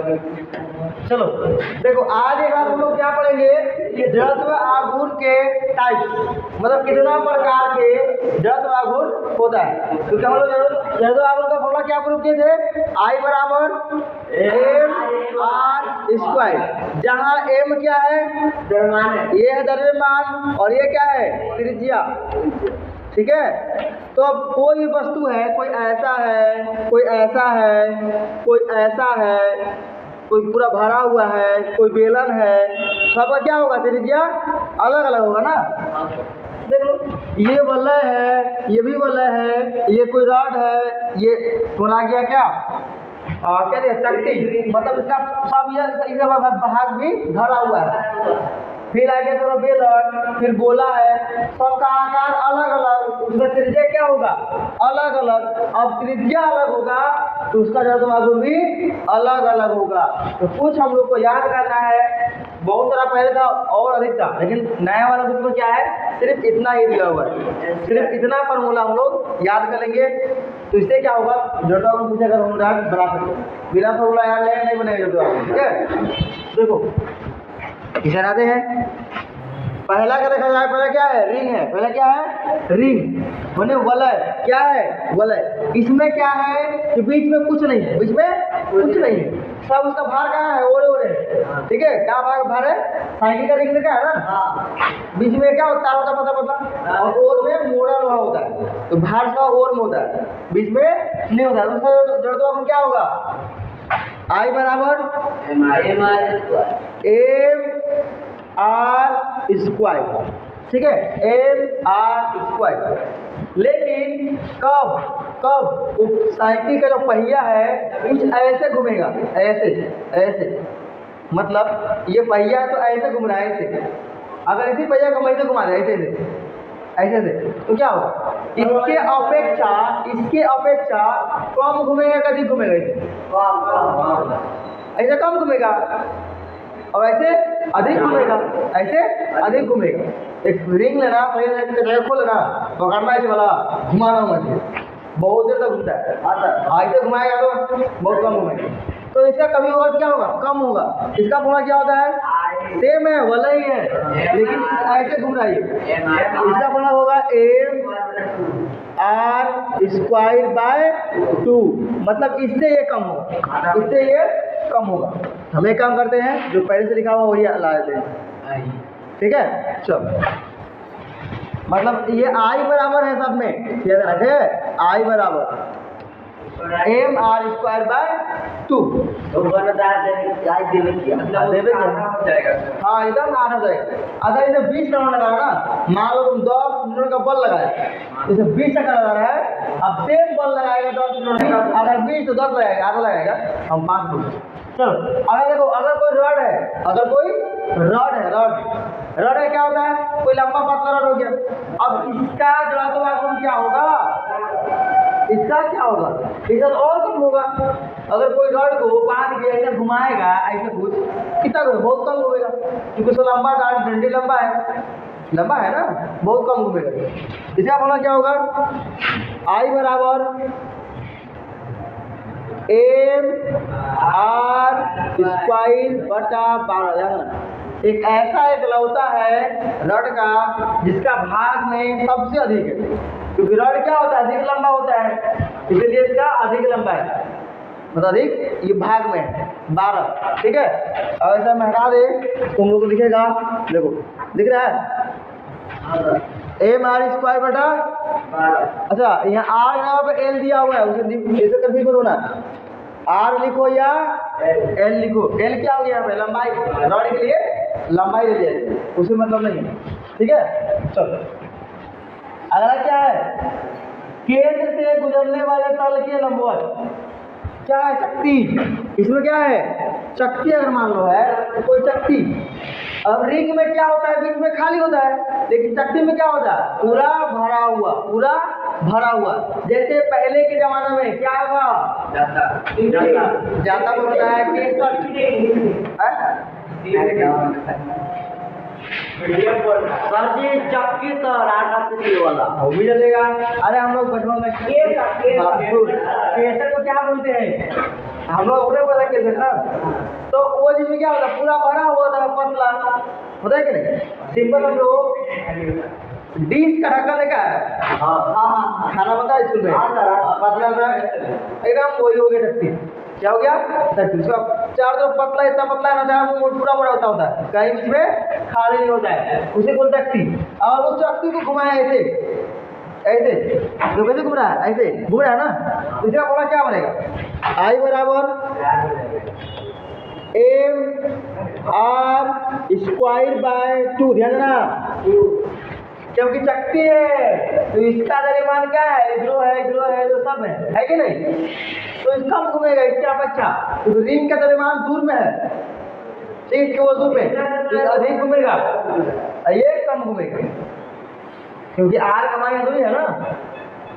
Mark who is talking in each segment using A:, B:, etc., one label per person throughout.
A: चलो देखो, आज एक बार हम लोग क्या पढ़ेंगे, जड़त्व आघूर्ण के टाइप, मतलब कितना प्रकार के जड़त्व आघूर्ण होता है। तो क्या हम लोग जड़त्व आघूर्ण का फॉर्मूला क्या प्रूव किए थे, I बराबर एम आर स्क्वायर, जहाँ एम क्या है, ये है द्रव्यमान और ये क्या है, त्रिज्या। ठीक है, तो अब कोई भी वस्तु है, कोई ऐसा है, कोई ऐसा है, कोई ऐसा है, कोई पूरा भरा हुआ है, कोई बेलन है, सबका क्या होगा, त्रिज्या अलग अलग होगा ना। देख लो, ये वलय है, ये भी वलय है, ये कोई रॉड है, ये सुना गया क्या क्या दिया, चक्ति, मतलब इसका सब ये भाग भी भरा हुआ है। फिर आगे थोड़ा बेलन, फिर गोला है, सबका आकार अलग अलग, उसमें त्रिज्या क्या होगा, अलग अलग। अब त्रिज्या अलग होगा तो उसका जड़त्व आघूर्ण भी अलग अलग होगा। तो कुछ हम लोग को याद करना है, बहुत सारा पहले था और अधिक था, लेकिन नया वाला बुक में क्या है, सिर्फ इतना ही दिया हुआ है, सिर्फ इतना फॉर्मूला हम लोग याद करेंगे। तो इससे क्या होगा, जड़त्व आघूर्ण पूछे अगर हम याद बना सकते, बिना फॉर्मूला याद नहीं बनेगा जड़त्व आघूर्ण। ठीक है, देखो इसे आते हैं, पहला क्या देखा जाए, पहला क्या है, रिंग है, पहला क्या है, रिंग माने वलय, क्या है, वलय। इसमें क्या है कि बीच में कुछ नहीं है, बीच में कुछ नहीं है, सब उसका भार कहाँ है, ओरे ओरे। ठीक है, क्या भार है, साइकिल का रिंग में क्या है ना, बीच में क्या होता है, पता पता, और ओर में मोड़ा लोहा होता है, तो भार का ओर में होता है, बीच में नहीं होता है। तो जड़त्व आघूर्ण क्या होगा, I बराबर एम आर स्क्वायर। ठीक है, एम आर स्क्वायर। लेकिन कब कब साइकिल का जो पहिया है कुछ ऐसे घूमेगा, ऐसे ऐसे, मतलब ये पहिया है तो ऐसे घूम रहा है, ऐसे। अगर इसी पहिया को ऐसे घुमा दे, ऐसे ऐसे से, तो क्या होगा, इसके अपेक्षा कम घूमेगा, कभी घूमेगा, ऐसे कम घूमेगा और ऐसे अधिक घूमेगा, ऐसे अधिक घूमेगा। एक रिंग लेना, पहले खोल लेना, पकड़ना है वाला, घुमाना मुझे, बहुत देर तक घूमता है, ऐसे घुमाएगा तो बहुत कम घूमेगा। तो इसका कभी और क्या होगा, कम होगा। इसका फॉर्मूला क्या होता है, सेम है, वाला ही है, लेकिन ऐसे घूम रहा है। इसका फॉर्मूला होगा एम आर स्क्वायर बाय 2, मतलब इससे ये कम होगा, इससे ये कम होगा। हम एक काम करते हैं, जो पहले से लिखा हुआ वही ला देते हैं। ठीक है, चलो, मतलब ये आई बराबर है सब में, याद रखे, आई बराबर एम आर स्क्वायर बाय 2। हाँ, एकदम आठ हो जाएगा। अगर इसे 20 टका लगा रहा ना, मान लो तुम 10 मिनट का बल लगाया, इसे 20 टका लगा रहा है, अब सेम बल लगाएगा 10 मिनट का, अगर 20 तो 10 लगाएगा, आधा लगाएगा, हम 5 मिनट। चलो, अगर देखो, अगर कोई रॉड है, अगर कोई रॉड है, रॉड है क्या होता है, कोई लंबा पतला रॉड हो गया। अब इसका जड़त्व आघूर्ण क्या होगा, इसका क्या होगा, इसका तो और कम होगा। अगर कोई रॉड को बांध के ऐसे घुमाएगा, ऐसे कुछ, कितना घूमेगा, बहुत कम घूमेगा, क्योंकि उसका लंबा डंडी लंबा है ना, बहुत कम घूमेगा। इसका फॉर्मूला क्या होगा, आई बराबर एम आर स्क्वायर बटा 12। एक ऐसा एकलौता है रॉड का जिसका भाग में सबसे अधिक है, क्योंकि रॉड क्या होता है, अधिक लंबा होता है, इसलिए इसका अधिक लंबा है, मतलब अधिक ये भाग में है 12। ठीक है, और ऐसा मैं हटा दे, तुम लोग को दिखेगा, देखो दिख रहा है, एम आर स्क्वायर बटा 12। अच्छा, यहाँ आर यहाँ पे एल दिया हुआ है, उसे ऐसे कर भी करो ना, आर लिखो या एल लिखो। एल क्या हो गया यहाँ पे, लंबाई, रॉड के लिए लंबाई ले लिया, उसे मतलब नहीं है। ठीक है, चलो अगला क्या है, केंद्र से गुजरने वाले तल के लंबवत, क्या है, शक्ति। इसमें क्या है, शक्ति। अगर मान लो है कोई शक्ति, अब रिंग में क्या होता है, बीच में खाली होता है, लेकिन शक्ति में क्या होता है, पूरा भरा हुआ, पूरा भरा हुआ। जैसे पहले के जमाने में क्या था, जाता को होता है सर जी, चक्की सर, आटा चक्की वाला वो भी चलेगा। अरे हम लोग बचपन में केसर को क्या बोलते हैं, हम लोग अपने पता कैसे ना, तो वो जिसमें क्या होता है पूरा भरा हुआ होता है, पतला होता है कि नहीं। सिंपल हम लोग डिश का ढक्कन देखा है, खाना बनता है स्कूल में, पतला सा एकदम वही हो गया टट्टी। क्या हो गया टट्टी। उसका चार तरफ पतला, इतना पतला है ना, चार पूरा बड़ा होता है, कहीं बीच में खाली नहीं होता है, उसे बोलते हैं टट्टी। और उस टट्टी को घुमाया ऐसे ऐसे, जो कैसे घूम रहा है, ऐसे घूम रहा है ना, इसका फॉर्मूला क्या बनेगा, आई बराबर एम आर स्क्वायर बाय 2। ध्यान देना, क्योंकि चक्की है तो इसका द्रव्यमान क्या है, इधरो है, इधरो है, तो सब है कि नहीं, तो इसका घूमेगा इसके अपेक्षा। तो रिंग का द्रव्यमान दूर में है, ठीक, वो दूर में तो अधिक घूमेगा, ये कम घूमेगा, क्योंकि आर कमाएगा तो ही है ना,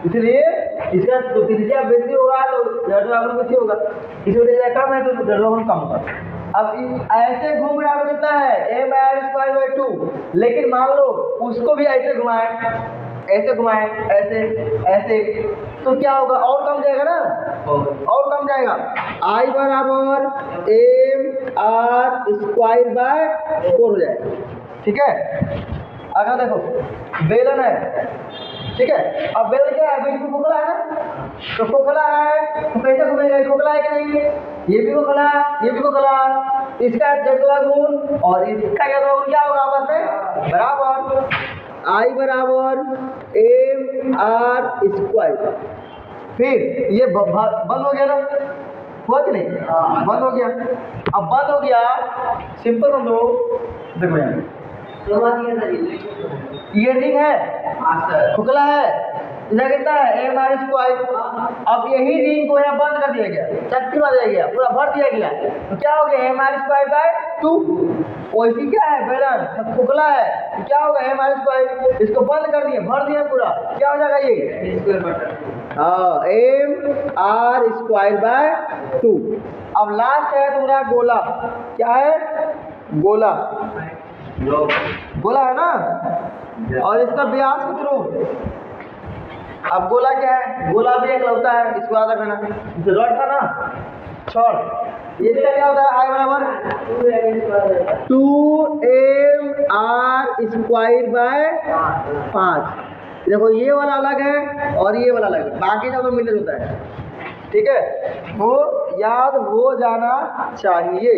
A: इसलिए इसका तो त्रिज्या बेसी होगा तो जड़त्व बेसी होगा, इसलिए त्रिज्या कम है तो जड़त्व कम होगा। अब ऐसे घूम रहा कितना है एम आर स्क्वायर बाय 2, लेकिन मान लो उसको भी ऐसे घुमाएं, ऐसे घुमाएं, ऐसे ऐसे, तो क्या होगा, और कम जाएगा ना, और कम जाएगा। आई बराबर एम आर स्क्वायर बाय 4 हो जाएगा, ठीक है। अगर देखो बेलन है, ठीक है, अब बेलन क्या है, बीच में खोखला है ना, तो खोखला है तो कैसे घूमेगा, खोखला है कि नहीं, ये भी खोखला, ये भी खोखला, इसका जड़त्व गुण और इसका जड़त्व गुण क्या होगा आपस में बराबर, आई बराबर एम आर स्क्वायर। फिर ये बंद हो गया ना, हुआ कि नहीं, बंद हो गया। अब बंद हो गया, सिंपल हम लोग देखो यहाँ ये रिंग है, खुखला है, इधर कितना है एम आर स्क्वायर। अब यही रिंग को यहाँ बंद कर दिया गया, चक्की मार दिया गया, पूरा भर दिया गया, तो क्या हो गया एम आर स्क्वायर बाय 2। वैसी क्या है बेलन खुखला है, तो क्या होगा एम आर स्क्वायर, इसको बंद कर दिए, भर दिया पूरा, क्या हो जाएगा ये, हाँ एम आर स्क्वायर बाय 2। अब लास्ट है तुम्हारा गोला, क्या है गोला, गोला है ना, और इसका व्यास कितना, अब गोला क्या है, गोला भी एक लौता है, इसको याद रखना, रॉड था ना छोड़, इसका क्या होता है आई बराबर 2m r स्क्वायर बाय 5। देखो ये वाला अलग है और ये वाला अलग है, बाकी का तो मिलता जुलता है, ठीक है, वो याद हो जाना चाहिए,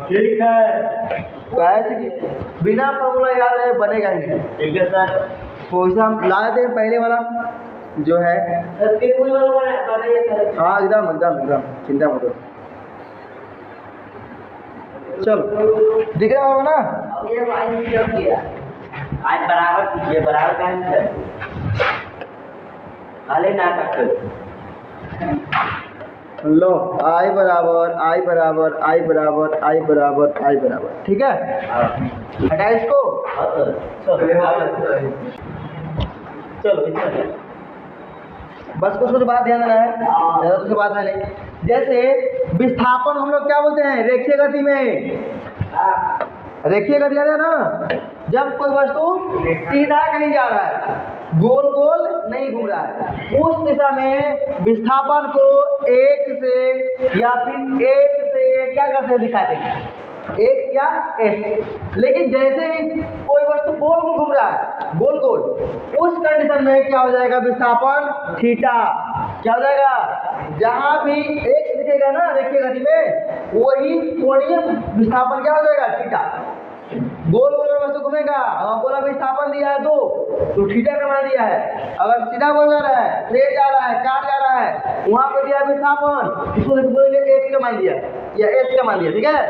A: ठीक है। वैसे कि बिना फॉर्मूला याद रहे बनेगा ही नहीं, ठीक है सर। तो इसे हम ला देते हैं पहले वाला जो है, हाँ एकदम एकदम एकदम चिंता मत करो, चलो दिख रहा होगा ना,
B: आज बराबर कीजिए, बराबर का नाटक
A: लो आई बराबर आई बराबर आई बराबर आई बराबर आई बराबर, ठीक है, हटा इसको, चलो बस कुछ बात ध्यान देना है, ज़्यादा कुछ बात है नहीं। जैसे विस्थापन हम लोग क्या बोलते हैं रेखीय गति में, रेखीय गति है ना, जब कोई वस्तु सीधा कहीं जा रहा है, गोल गोल नहीं घूम रहा है, उस दिशा में विस्थापन को एक से या फिर एक से क्या करते हैं दिखाते हैं, एक या एक। लेकिन जैसे ही कोई वस्तु गोल गोल घूम रहा है, गोल गोल, उस कंडीशन में क्या हो जाएगा विस्थापन थीटा, क्या हो जाएगा, जहां भी एक दिखेगा ना रेखीय गति में, वही कोणीय विस्थापन क्या हो जाएगा थीटा। गोल गोल वस्तु घूमेगा, अगर गोला विस्थापन दिया है तो थीटा का मान दिया है, अगर सीधा गोल जा रहा है, स्ट्रेट जा रहा है, काट जा रहा है, वहां पे दिया विस्थापन, इसको बोलेंगे एक्स का मान दिया या एस का मान दिया, ठीक है।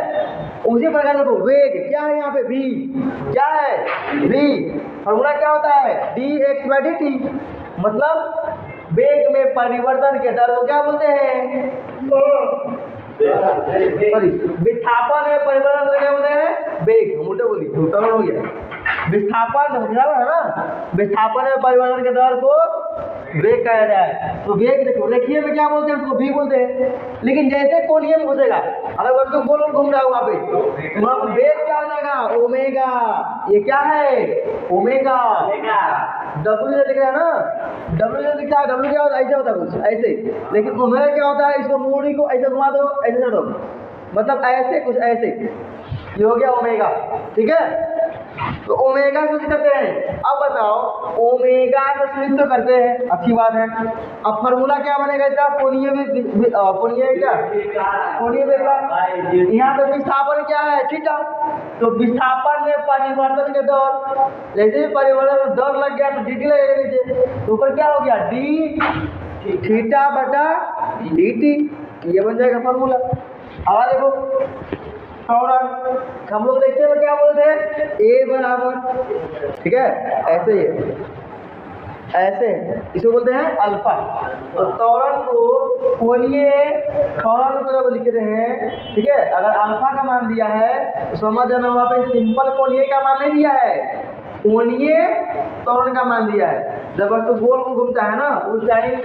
A: उसी प्रकार देखो वेग क्या है यहाँ पे v, क्या है v, फॉर्मूला क्या होता है dx/dt, मतलब वेग में परिवर्तन के दर को क्या बोलते हैं, सॉरी विस्थापन में परिवर्तन को क्या बोलते हैं वेग, मोटे बोली टोटल हो गया, विस्थापन है ना, विस्थापन में परिवर्तन के दर को वेग कहा जाता है। तो वेग देखो रेखीय में क्या बोलते हैं, उसको v बोलते हैं, लेकिन जैसे कोणीय में घुसेगा, अगर वस्तु गोल घूम रहा है वहां पे, तो वहां पर वेग क्या हो जाएगा ओमेगा, ये क्या है ओमेगा, डब्ल्यू से दिख रहा है ना, डब्ल्यू से दिखता है, डब्ल्यू क्या होता है, ऐसे होता है कुछ ऐसे, लेकिन ओमेगा क्या होता है, इसको मूड़ी को ऐसे घुमा दो, ऐसे कर दो, मतलब ऐसे कुछ ऐसे, ये हो गया ओमेगा, ठीक है। तो ओमेगा से करते हैं। अब बताओ ओमेगा से स्प्लिट तो करते हैं, अच्छी बात है। अब फार्मूला क्या बनेगा इसका, कोणीय में कोणीय क्या, कोणीय वेग का, यहाँ पे विस्थापन क्या है, थीटा, तो विस्थापन में परिवर्तन के दर, जैसे ही परिवर्तन में दर लग गया तो dt लगेगा नीचे, तो ऊपर क्या हो गया d थीटा बटा dt, ये बन जाएगा फार्मूला। अब देखो त्वरण, हम लोग देखते हैं क्या बोलते हैं, ए बराबर, ठीक है, ऐसे ही ऐसे, इसको बोलते हैं अल्फा। तो त्वरण को कोणीय त्वरण को जब लिख रहे हैं, ठीक है, अगर अल्फा का मान दिया है तो समझ जाना वहाँ पे सिंपल कोणीय का मान नहीं दिया है, कोणीय त्वरण का मान दिया है। जब तो गोल घूमता है ना उस टाइम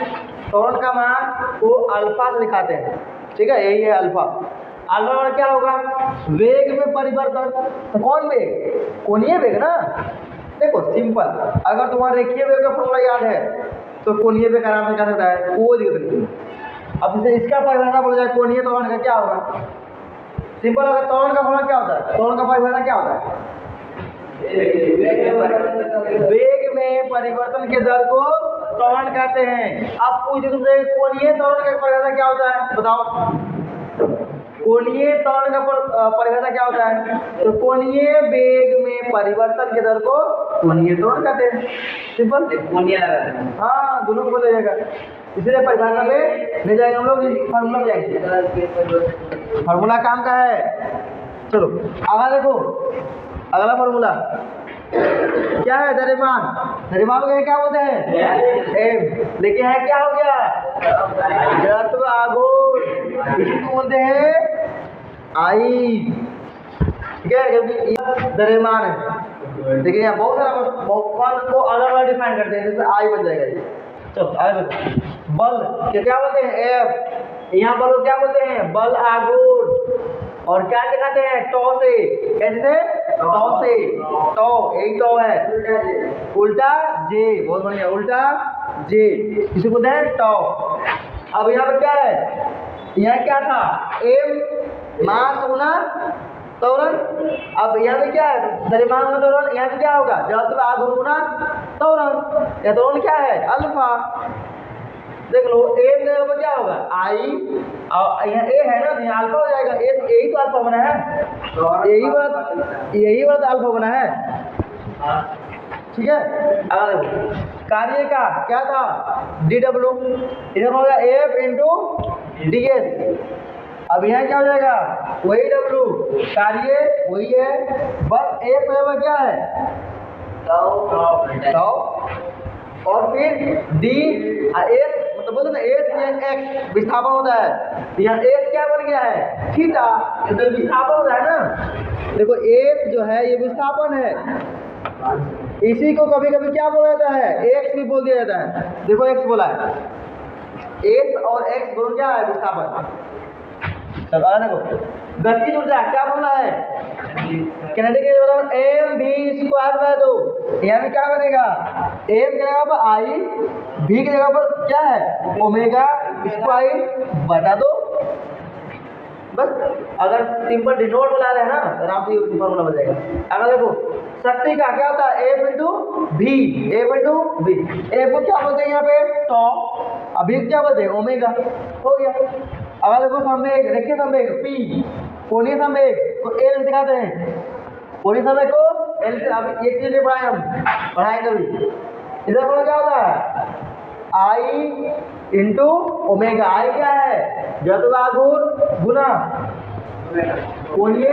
A: त्वरण का मान को अल्फा से दिखाते हैं, ठीक है, यही है अल्फा। अल्फा और क्या होगा, वेग में परिवर्तन, तो कौन वेग, कोणीय वेग ना। देखो सिंपल, अगर तुम्हारा रेखीय वेग का फॉर्मूला याद है तो कोणीय वेग आराम से कर सकता है, कोई दिक्कत नहीं। अब जैसे इसका परिभाषा बोल जाए कोणीय त्वरण का क्या होगा, सिंपल, अगर त्वरण का फॉर्मूला क्या होता है, त्वरण का परिभाषा क्या होता है, वेग में परिवर्तन के दर को त्वरण कहते हैं। अब पूछे तुमसे कोणीय त्वरण का परिभाषा क्या होता है, बताओ, कोणीय त्वरण का परिभाषा क्या होता है, तो कोणीय वेग में परिवर्तन के दर को कोणीय त्वरण कहते हैं, सिंपल,
B: कोणीय लगा देना।
A: हाँ दोनों को ले जाएगा, इसलिए परिभाषा में ले जाएंगे हम लोग, फार्मूला में जाएंगे, फार्मूला काम का है। चलो आगे देखो, अगला फार्मूला क्या है, द्रव्यमान, द्रव्यमान को क्या बोलते हैं, एम, लेकिन है क्या हो गया, जड़त्व आघूर्ण, इसी को बोलते हैं आई, ठीक है, क्योंकि द्रव्यमान है। देखिए यहाँ बहुत सारा बहुत को अलग अलग डिफाइन करते हैं, जैसे आई बन जाएगा ये। चलो आगे बल क्या बोलते हैं, एफ, यहाँ बल को क्या बोलते हैं, बल आघूर्ण, और क्या दिखाते हैं, टॉ से, कैसे, टॉ से, टॉ, एक टॉ है, उल्टा जे, बहुत बढ़िया, उल्टा जे, इसे बोलते हैं टॉ। अब यहाँ पर क्या है, यहाँ क्या था, एम मास गुना त्वरण, अब यहाँ पे क्या है, द्रव्यमान गुना त्वरण, यहाँ पे क्या होगा, जड़त्व आघूर्ण गुना त्वरण, या त्वरण क्या है, अल्फा। देख लो ए में क्या होगा, आई, और यहाँ ए है ना, तो यहाँ अल्फा हो जाएगा, ए यही तो अल्फा बना है, यही बात अल्फा बना है, ठीक है। अगर देखो कार्य का क्या था, डी डब्ल्यू, इधर होगा एफ इंटू डी एस, अब यहाँ क्या हो जाएगा, वही डब्ल्यू, कार्य वही है, बस एफ में क्या है, और फिर डी एस, मतलब बोलते ना एस या एक्स विस्थापन होता है, यहाँ एस क्या बन गया है, थीटा, तो विस्थापन होता है ना। देखो एस जो है ये विस्थापन है, इसी को कभी कभी क्या बोला जाता है, एक्स भी बोल दिया जाता है। देखो एक्स बोला है, एस और एक्स दोनों क्या है, विस्थापन। तब देखो गतिज ऊर्जा क्या बोला है, किनेटिक एनर्जी बराबर एम वी स्क्वायर बाय 2, यहाँ पे क्या बनेगा, एम की जगह पर आई, वी की जगह पर क्या है, ओमेगा स्क्वायर बटा 2, बस। अगर सिंपल डिनोट बुला रहे हैं ना, आराम से ये फॉर्मूला बन जाएगा। अगर देखो शक्ति का क्या होता है, F into V, F into V, F को क्या बोलते हैं यहाँ पे, टॉ, अभी क्या बोलते हैं, ओमेगा, हो गया। अगर देखो संवेग, रेखीय संवेग पी, कोणीय संवेग को एल दिखाते हैं, कोणीय संवेग को एल से, अब एक चीज पढ़ाए हम, पढ़ाएंगे भी, इधर बोला क्या होता है, आई इंटू ओमेगा, आई क्या है, जड़त्व आघूर्ण गुना कोणीय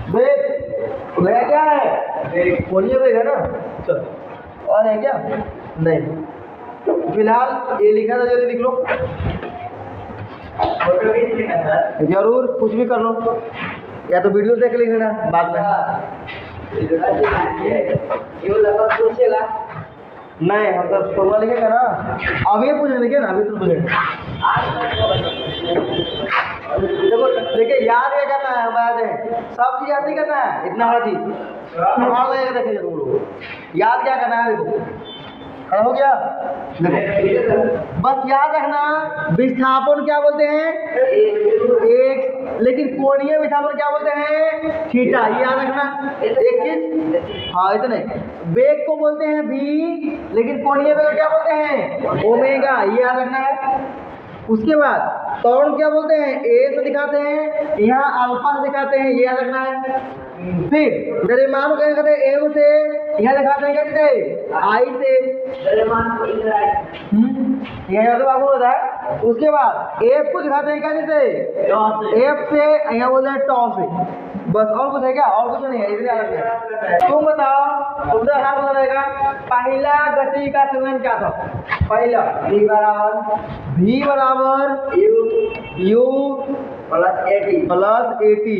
A: वेग, ओमेगा क्या है, कोणीय वेग है ना। चलो और है क्या, नहीं, फिलहाल ये लिखा था, जल्दी लिख लो, जरूर कुछ भी कर लो, या तो वीडियो देख लिख लेना बाद में, नहीं हम तो फॉर्मूला लिखेगा ना, अभी पूछे लिखे ना, अभी तो पूछे। देखो देखिए याद क्या करना है, हम याद है सब चीज याद नहीं करना है, इतना बड़ा चीज सवाल लगेगा। देखिए तुम लोग याद क्या करना है, देखो खड़ा हो गया, देखो बस याद रखना विस्थापन क्या बोलते हैं, एक, लेकिन कोणीय विस्थापन क्या बोलते हैं, थीटा। ये याद रखना एक चीज। हाँ इतने, वेग को बोलते हैं v, लेकिन कोणीय वेग क्या बोलते हैं, ओमेगा। ये याद रखना है। उसके बाद त्वरण क्या बोलते हैं, ए से दिखाते हैं, यहाँ अल्फा से दिखाते हैं, ये याद रखना है। फिर द्रव्यमान को कहते हैं एम से, यहाँ दिखाते हैं कैसे, आई से। यह याद बाबू होता है। उसके बाद एफ को दिखाते हैं कैसे, एफ से, यहाँ बोलते हैं टॉ से। बस और कुछ है क्या, और कुछ नहीं है, इतने अलग है। तुम बताओ, तुमसे आसान बता रहेगा, पहला गति का समीकरण क्या था, पहला v बराबर u प्लस एटी।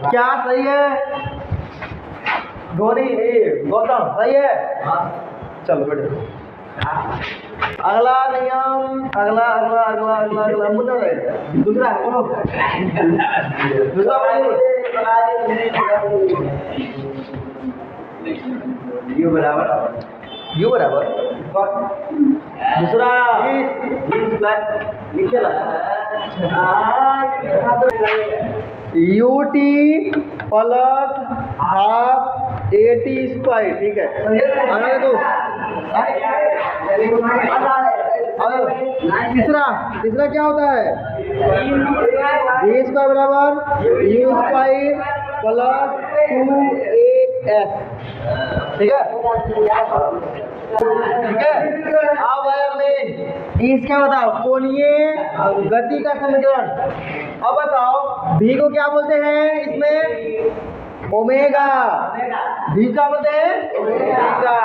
A: क्या सही है धोनी, गौतम सही है? चलो बेटे अगला नियम, अगला अगला अगला अगला अगला मुद्दा है दूसरा, बोलो दूसरा बोलो। u बराबर दूसरा ut plus half eighty square, ठीक है। अगला देखो तीसरा क्या होता है, v स्क्वायर बराबर u स्क्वायर प्लस 2as, ठीक है ठीक है। अब इसका बताओ कोणीय गति का समीकरण। अब बताओ v को क्या बोलते हैं, इसमें ओमेगा, v क्या बोलते हैं, ओमेगा।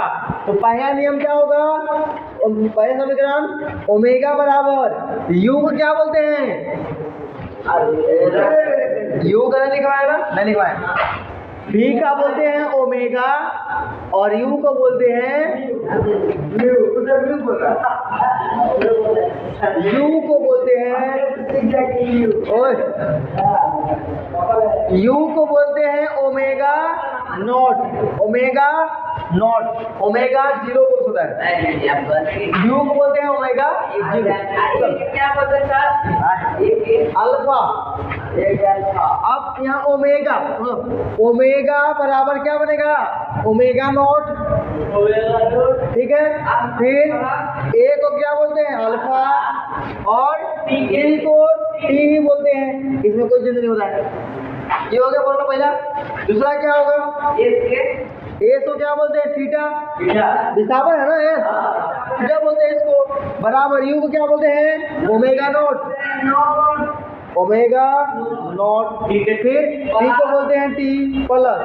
A: तो पहला नियम क्या होगा, पहले समीकरण ओमेगा बराबर u को क्या बोलते हैं, u का नहीं लिखवाया ना, नहीं लिखवाया। v का बोलते हैं ओमेगा और u को बोलते हैं u को बोलते हैं u को बोलते हैं omega naught, omega naught, omega 0 को होता है, u को बोलते हैं ओमेगा 0। क्या बोलते हैं सर, अल्फा। अब यहाँ ओमेगा, ओमेगा बराबर क्या बनेगा, ओमेगा नॉट, ठीक है। फिर ए को क्या बोलते हैं, अल्फा, और टी को टी ही बोलते हैं, इसमें कोई जिंद नहीं होता है। ये हो गया बोलना पहला। दूसरा क्या होगा, एस को क्या बोलते हैं, थीटा, विस्थापन है ना एस, थीटा बोलते हैं इसको। बराबर यू को क्या बोलते हैं, ओमेगा नॉट, ओमेगा नॉट, ठीक है। फिर टी को बोलते हैं टी प्लस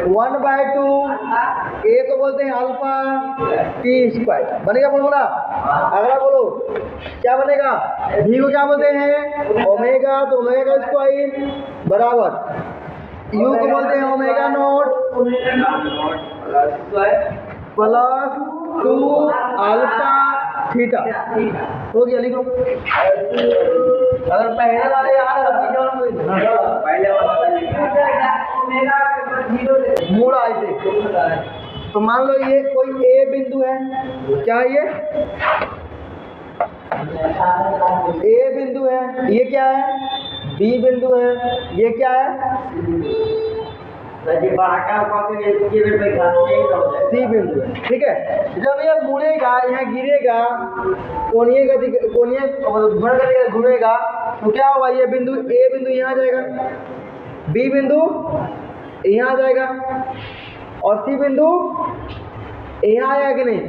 A: 1/2, ए को बोलते हैं अल्फा टी स्क्वायर। बनेगा फॉर्मूला। अगला बोलो क्या बनेगा, भी को क्या बोलते हैं, ओमेगा, तो ओमेगा का स्क्वायर बराबर यू को बोलते हैं omega naught plus 2 alpha theta. हो गया, लिखो। अगर पहले वाले याद मूड़ा ऐसे, तो मान लो ये कोई ए बिंदु है, क्या ये ए बिंदु है, ये क्या है बी बिंदु है, ये क्या है सी बिंदु है, ठीक है। जब ये मुड़ेगा, यहाँ गिरेगा, कोणीय गति, कोणीय घूमेगा, तो क्या होगा, ये बिंदु ए बिंदु यहाँ आ जाएगा, बी बिंदु यहाँ आ जाएगा, और सी बिंदु यहाँ आया कि नहीं।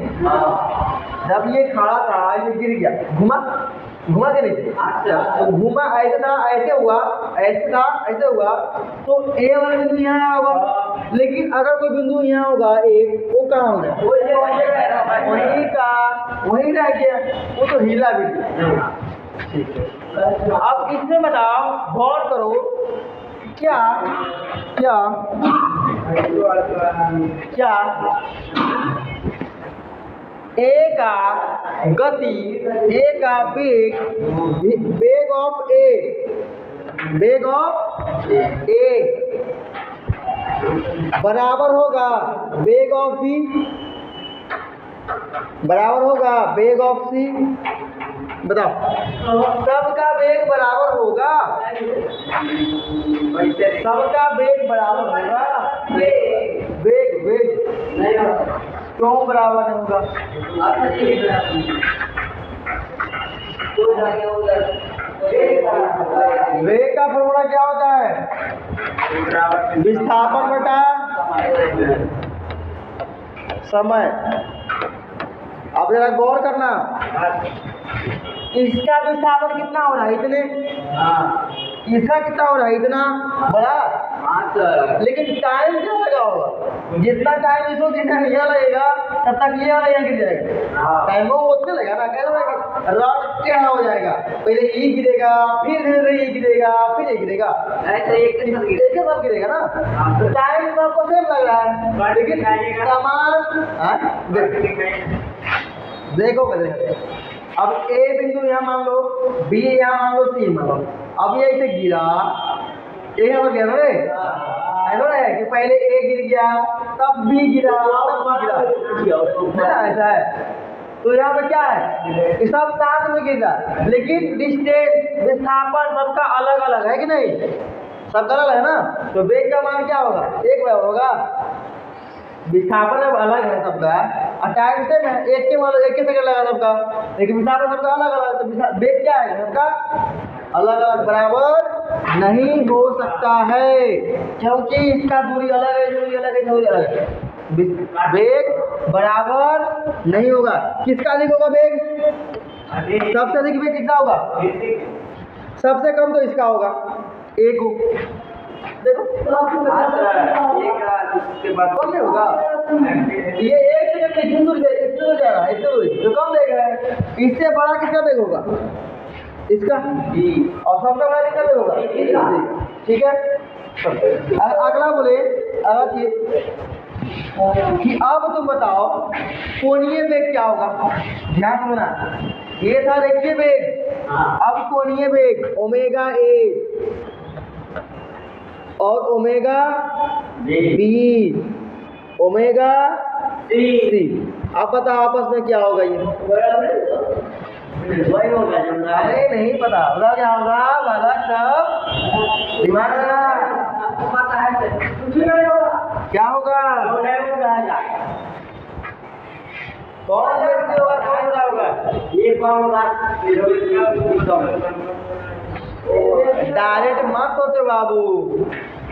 A: जब ये खड़ा था, ये गिर गया, घुमा घुमा के नहीं, तो घुमा ऐसे था, ऐसे हुआ, ऐसे था, ऐसे हुआ, तो ए वाला बिंदु यहाँ होगा। लेकिन अगर कोई बिंदु यहाँ होगा एक, वो कहाँ होगा, वही का वही रह गया, वो तो हिला भी। ठीक है, अब इसमें बताओ, गौर करो, क्या क्या क्या ए का गति, ए का वेग, वेग ऑफ ए, वेग ऑफ ए बराबर होगा वेग ऑफ बी बराबर होगा वेग ऑफ सी। बताओ सबका वेग बराबर होगा, सबका वेग बराबर होगा। वेग वेग क्यों बराबर नहीं होगा? वेग का फॉर्मूला क्या होता है? विस्थापन बटा समय। अब जरा गौर करना, इसका विस्थापन कितना हो रहा है? इतने। इसका कितना हो रहा है? इतना बड़ा। लेकिन टाइम क्या लगा होगा? जितना टाइम इसको गिरना यह लगेगा तब तक ये वाला यहाँ गिर जाएगा। टाइम वो उतने लगेगा ना, कैसे रॉड क्या हो जाएगा? पहले ये गिरेगा, फिर धीरे ये गिरेगा, फिर ये गिरेगा, ऐसे एक सब गिरेगा ना। तो टाइम तो आपको सेम लग रहा है, लेकिन समान देखो कैसे। अब ए बिंदु यहाँ मान लो, बी यहाँ मान लो, सी मान लो। अब ये ऐसे गिरा, ए हो गया रे, ऐसा है कि पहले ए गिर गया, तब बी गिरा, तब बी गिरा, ऐसा है। तो यहाँ पे क्या है? ये सब साथ में गिर रहा है, लेकिन डिस्टेंस विस्थापन सबका अलग अलग है कि नहीं? सबका अलग है ना। तो वेग का मान क्या होगा? एक बराबर होगा। विस्थापन अब अलग है सबका और टाइम सेम है, एक के सेकंड लगा सबका, लेकिन विस्थापन सबका अलग अलग। तो वेग क्या है सबका? अलग अलग बराबर नहीं हो सकता है, क्योंकि इसका दूरी अलग है, दूरी अलग है, दूरी अलग है। वेग बराबर नहीं होगा। किसका अधिक होगा वेग? सबसे अधिक वेग किसका होगा? सबसे कम तो इसका होगा, एक हो। देखो इसके बाद कौन नहीं होगा? ये एक सेकंड में इतनी दूर जा रहा है, इतनी दूरी तो कम वेग है। इससे बड़ा किसका वेग होगा? इसका। और सबसे बड़ा किसका वेग होगा? ठीक है। अगला बोले, अगला चीज कि अब तुम बताओ कोणीय वेग क्या होगा? ध्यान सुनना, ये था रेखीय वेग, अब कोणीय वेग ओमेगा ए और ओमेगा बी, ओमेगा सी। आप पता आपस में क्या होगा? ये अरे नहीं पता, बताओ क्या होगा? बालक सब दिमाग लगा, क्या होगा? कौन व्यक्ति होगा? कौन बड़ा होगा?
B: ये कौन होगा?
A: डायरेक्ट मत सोचो बाबू,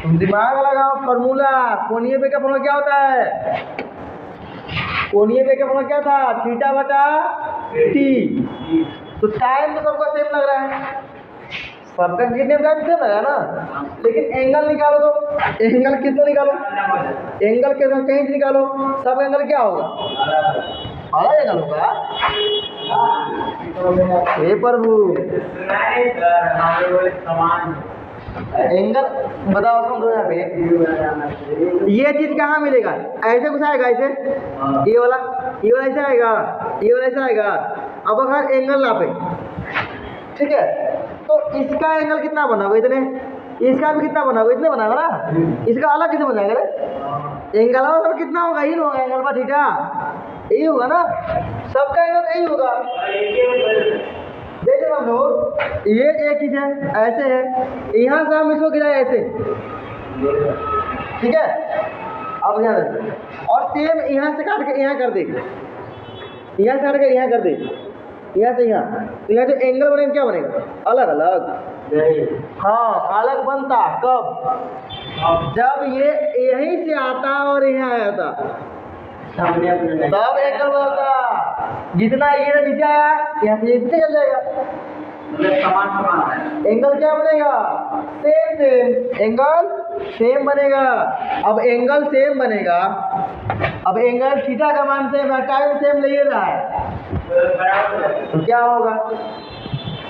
A: तुम दिमाग लगाओ। फॉर्मूला कोणीय वेग का फॉर्मूला क्या होता है? कोणीय वेग का फॉर्मूला क्या था? थीटा बटा टी। तो टाइम तो सबका सेम लग रहा है, सबका कितने टाइम सेम लग रहा है ना, लेकिन एंगल निकालो तो एंगल कितना निकालो? एंगल के कहीं से निकालो, सब एंगल क्या होगा? अलग एंगल होगा। हे प्रभु, एंगल बताओ समझो। यहाँ पे ये चीज कहाँ मिलेगा? ऐसे कुछ आएगा, ऐसे ये वाला ऐसे आएगा, ये वाला ऐसे आएगा। अब अगर एंगल नापे, ठीक है, तो इसका एंगल कितना बना होगा? इतने। इसका भी कितना बना होगा? इतने बना होगा ना। इसका अलग कितने बन जाएगा? एंगल सब कितना होगा? ही होगा एंगल पर थीटा, यही होगा ना। सबका एंगल यही होगा। देखिए हम लोग, ये एक चीज है, ऐसे है, यहाँ से हम इसको गिराए ऐसे, ठीक है। अब ध्यान रखिए, और सेम यहाँ से काट के यहाँ कर दे, यहाँ से काट के यहाँ कर दे, यहाँ से यहाँ, तो यहाँ जो एंगल बनेगा क्या बनेगा? अलग अलग। हाँ, अलग बनता कब? जब ये यहीं से आता और यहाँ आया था, तब एंगल बनता। जितना ये नीचे आया, यहाँ से नीचे चल जाएगा, एंगल क्या बनेगा? सेम सेम एंगल सेम बनेगा। अब एंगल सेम बनेगा, अब एंगल थीटा का मान सेम है, टाइम सेम ले रहा है, तो क्या होगा?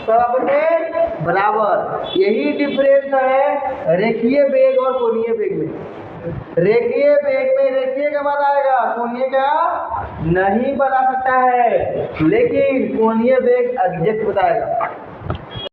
A: सब में बराबर। यही डिफरेंस है रेखीय वेग और कोणीय वेग में। रेखीय वेग में रेखीय का मान आएगा, कोणीय का नहीं बता सकता है, लेकिन कोणीय वेग एग्जैक्ट बताएगा।